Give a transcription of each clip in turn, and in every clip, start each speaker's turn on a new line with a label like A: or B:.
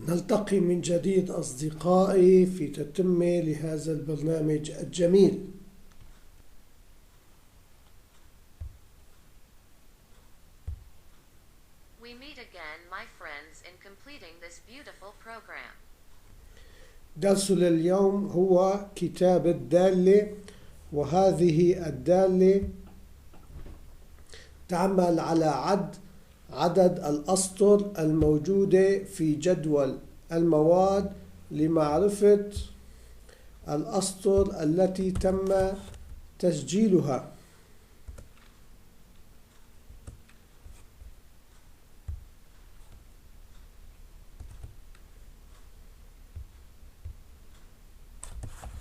A: نلتقي من جديد أصدقائي في تتمة لهذا البرنامج الجميل.
B: We meet again, my friends, in completing this beautiful program.
A: درسنا اليوم هو كتاب الدالة، وهذه الدالة تعمل على عدد الأسطر الموجودة في جدول المواد لمعرفة الأسطر التي تم تسجيلها.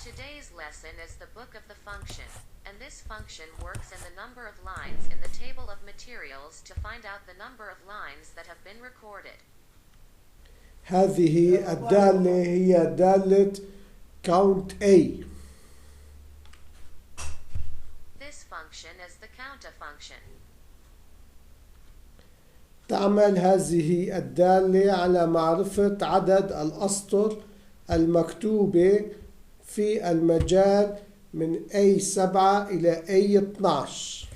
B: Today's lesson is the book of the function, and this function works in the number of lines in the table of materials to find out the number of lines that have been recorded.
A: هذه الدالة هي دالة count A.
B: This function is the counta function.
A: تعمل هذه الدالة على معرفة عدد الأسطر المكتوبة في المجال من A7 إلى A12.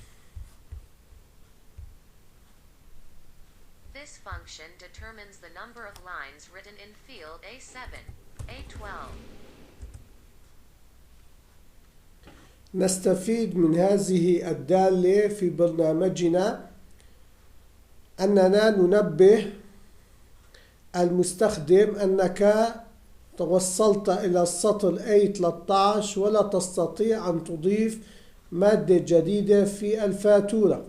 B: This function determines the number of lines written in field A7, A12.
A: نستفيد من هذه الدالة في برنامجنا أننا ننبه المستخدم أنك توصلت إلى السطر A13 ولا تستطيع أن تضيف مادة جديدة في الفاتورة.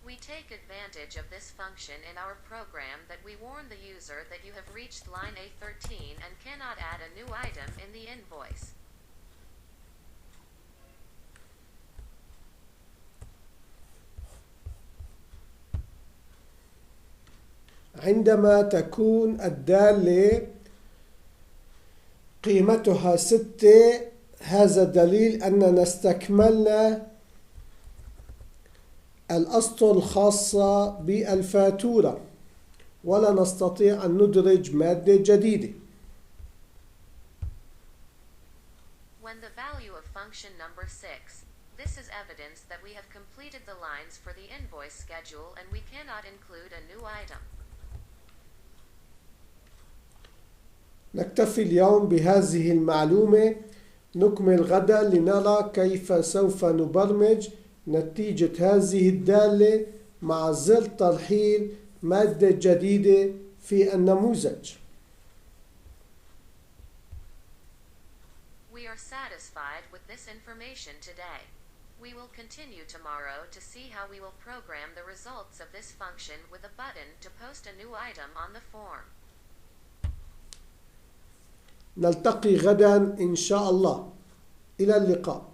B: We take advantage of this function in our program that we warn the user that you have reached line A13 and cannot add a new item in the invoice.
A: عندما تكون الدالة قيمتها 6، هذا دليل أننا استكملنا الأسطر الخاصة بالفاتورة ولا نستطيع أن ندرج مادة جديدة.
B: When the value of function number 6, this is evidence that we have completed the lines for the invoice schedule and we cannot include a new item.
A: نكتفي اليوم بهذه المعلومة، نكمل غدا لنرى كيف سوف نبرمج نتيجة هذه الدالة مع زر ترحيل مادة جديدة في النموذج.
B: We are satisfied with this information today. We will continue tomorrow to see how we will program the results of this function with a button to post a new item on the form.
A: نلتقي غدا إن شاء الله. إلى اللقاء.